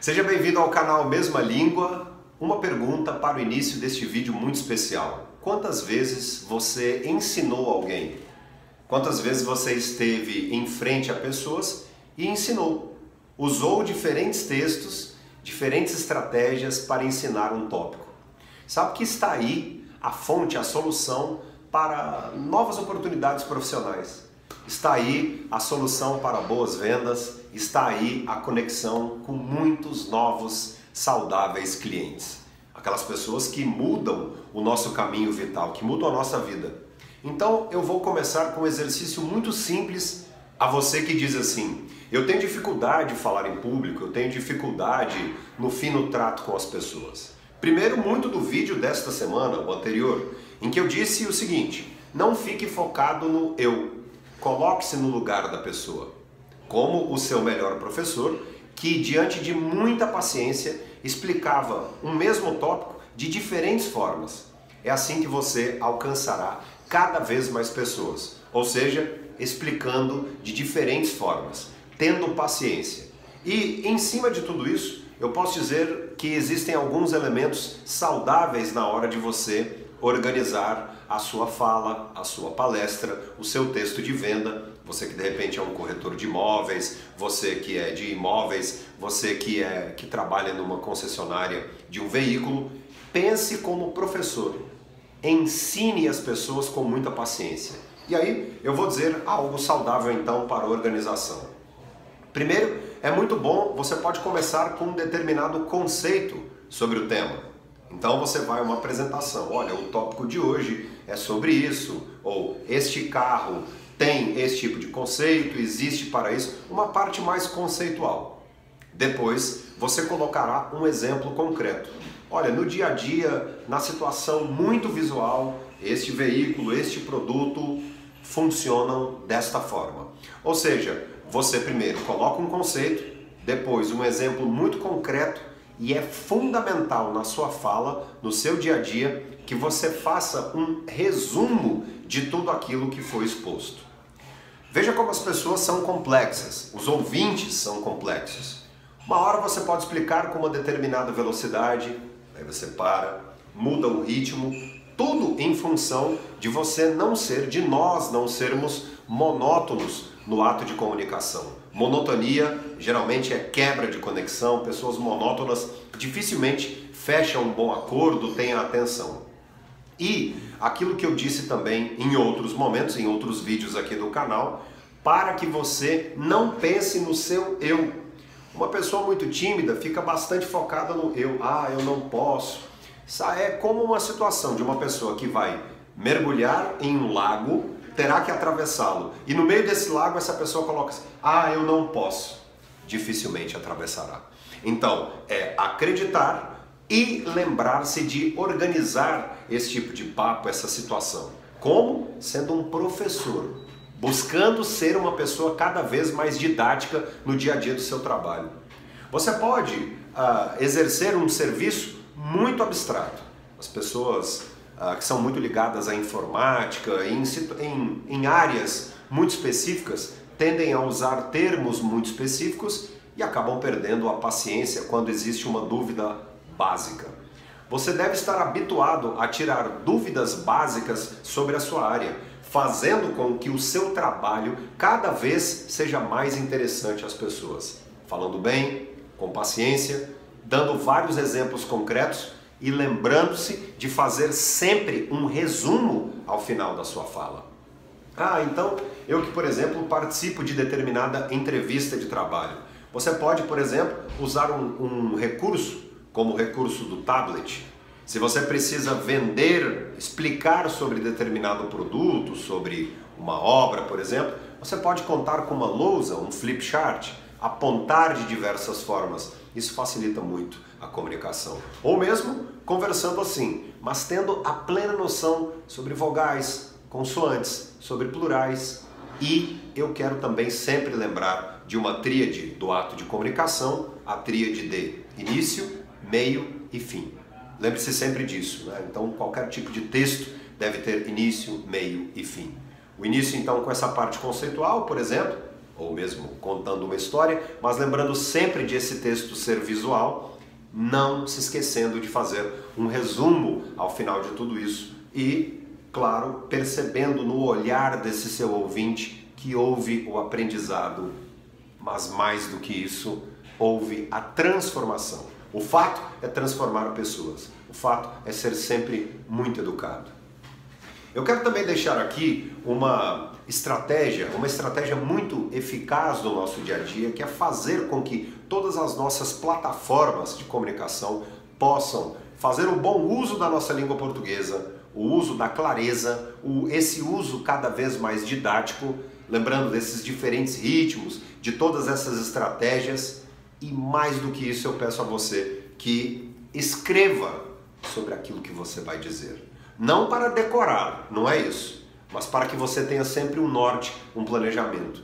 Seja bem-vindo ao canal Mesma Língua. Uma pergunta para o início deste vídeo muito especial. Quantas vezes você ensinou alguém? Quantas vezes você esteve em frente a pessoas e ensinou? Usou diferentes textos, diferentes estratégias para ensinar um tópico. Sabe que está aí a fonte, a solução para novas oportunidades profissionais. Está aí a solução para boas vendas, está aí a conexão com muitos novos, saudáveis clientes. Aquelas pessoas que mudam o nosso caminho vital, que mudam a nossa vida. Então eu vou começar com um exercício muito simples a você que diz assim: eu tenho dificuldade de falar em público, eu tenho dificuldade no fino trato com as pessoas. Primeiro, muito do vídeo desta semana, o anterior, em que eu disse o seguinte: não fique focado no eu. Coloque-se no lugar da pessoa, como o seu melhor professor, que diante de muita paciência explicava um mesmo tópico de diferentes formas. É assim que você alcançará cada vez mais pessoas, ou seja, explicando de diferentes formas, tendo paciência. E em cima de tudo isso, eu posso dizer que existem alguns elementos saudáveis na hora de você organizar a sua fala, a sua palestra, o seu texto de venda. Você que de repente é um corretor de imóveis, você que é de imóveis, você que trabalha numa concessionária de um veículo, pense como professor. Ensine as pessoas com muita paciência. E aí eu vou dizer algo saudável então para a organização. Primeiro, é muito bom, você pode começar com um determinado conceito sobre o tema. Então você vai a uma apresentação, olha, o tópico de hoje é sobre isso, ou este carro tem esse tipo de conceito, existe para isso, uma parte mais conceitual. Depois você colocará um exemplo concreto. Olha, no dia a dia, na situação muito visual, este veículo, este produto funcionam desta forma. Ou seja, você primeiro coloca um conceito, depois um exemplo muito concreto, e é fundamental na sua fala, no seu dia a dia, que você faça um resumo de tudo aquilo que foi exposto. Veja como as pessoas são complexas, os ouvintes são complexos. Uma hora você pode explicar com uma determinada velocidade, aí você para, muda o ritmo, tudo em função de você não ser, de nós não sermos monótonos no ato de comunicação. Monotonia geralmente é quebra de conexão, pessoas monótonas dificilmente fecham um bom acordo, têm a atenção. E aquilo que eu disse também em outros momentos, em outros vídeos aqui do canal, para que você não pense no seu eu. Uma pessoa muito tímida fica bastante focada no eu. Ah, eu não posso. Isso é como uma situação de uma pessoa que vai mergulhar em um lago, terá que atravessá-lo. E no meio desse lago essa pessoa coloca assim: ah, eu não posso. Dificilmente atravessará. Então, é acreditar e lembrar-se de organizar esse tipo de papo, essa situação. Como? Sendo um professor, buscando ser uma pessoa cada vez mais didática no dia a dia do seu trabalho. Você pode exercer um serviço muito abstrato. As pessoas que são muito ligadas à informática, em áreas muito específicas, tendem a usar termos muito específicos e acabam perdendo a paciência quando existe uma dúvida básica. Você deve estar habituado a tirar dúvidas básicas sobre a sua área, fazendo com que o seu trabalho cada vez seja mais interessante às pessoas. Falando bem, com paciência, dando vários exemplos concretos e lembrando-se de fazer sempre um resumo ao final da sua fala. Ah, então eu que, por exemplo, participo de determinada entrevista de trabalho. Você pode, por exemplo, usar um recurso, como o recurso do tablet. Se você precisa vender, explicar sobre determinado produto, sobre uma obra, por exemplo, você pode contar com uma lousa, um flip chart, apontar de diversas formas. Isso facilita muito a comunicação. Ou mesmo conversando assim, mas tendo a plena noção sobre vogais, consoantes, sobre plurais. E eu quero também sempre lembrar de uma tríade do ato de comunicação, a tríade de início, meio e fim. Lembre-se sempre disso, né? Então qualquer tipo de texto deve ter início, meio e fim. O início então com essa parte conceitual, por exemplo, ou mesmo contando uma história, mas lembrando sempre de esse texto ser visual, não se esquecendo de fazer um resumo ao final de tudo isso e, claro, percebendo no olhar desse seu ouvinte que houve o aprendizado, mas mais do que isso, houve a transformação. O fato é transformar pessoas, o fato é ser sempre muito educado. Eu quero também deixar aqui uma estratégia muito eficaz do nosso dia a dia, que é fazer com que todas as nossas plataformas de comunicação possam fazer o bom uso da nossa língua portuguesa, o uso da clareza, esse uso cada vez mais didático, lembrando desses diferentes ritmos, de todas essas estratégias, e mais do que isso eu peço a você que escreva sobre aquilo que você vai dizer. Não para decorar, não é isso, mas para que você tenha sempre um norte, um planejamento.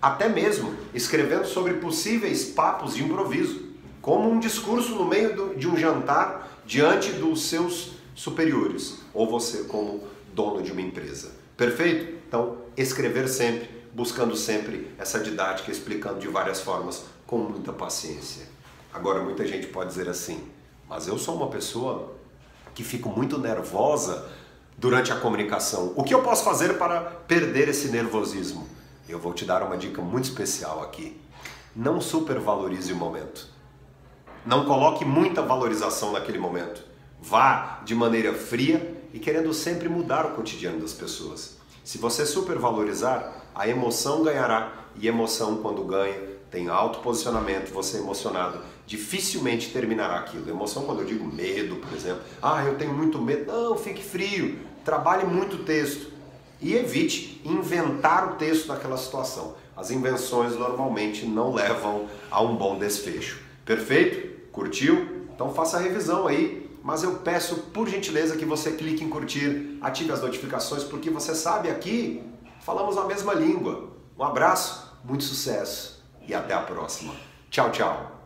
Até mesmo escrevendo sobre possíveis papos de improviso, como um discurso no meio de um jantar diante dos seus superiores, ou você como dono de uma empresa. Perfeito? Então, escrever sempre, buscando sempre essa didática, explicando de várias formas, com muita paciência. Agora, muita gente pode dizer assim, mas eu sou uma pessoa que fico muito nervosa durante a comunicação. O que eu posso fazer para perder esse nervosismo? Eu vou te dar uma dica muito especial aqui. Não supervalorize o momento. Não coloque muita valorização naquele momento. Vá de maneira fria e querendo sempre mudar o cotidiano das pessoas. Se você supervalorizar, a emoção ganhará. E emoção, quando ganha, tem alto posicionamento, você emocionado, dificilmente terminará aquilo. Emoção, quando eu digo medo, por exemplo, eu tenho muito medo, não, fique frio, trabalhe muito o texto e evite inventar o texto daquela situação. As invenções normalmente não levam a um bom desfecho. Perfeito? Curtiu? Então faça a revisão aí, mas eu peço por gentileza que você clique em curtir, ative as notificações, porque você sabe, aqui falamos a mesma língua. Um abraço, muito sucesso e até a próxima. Tchau, tchau!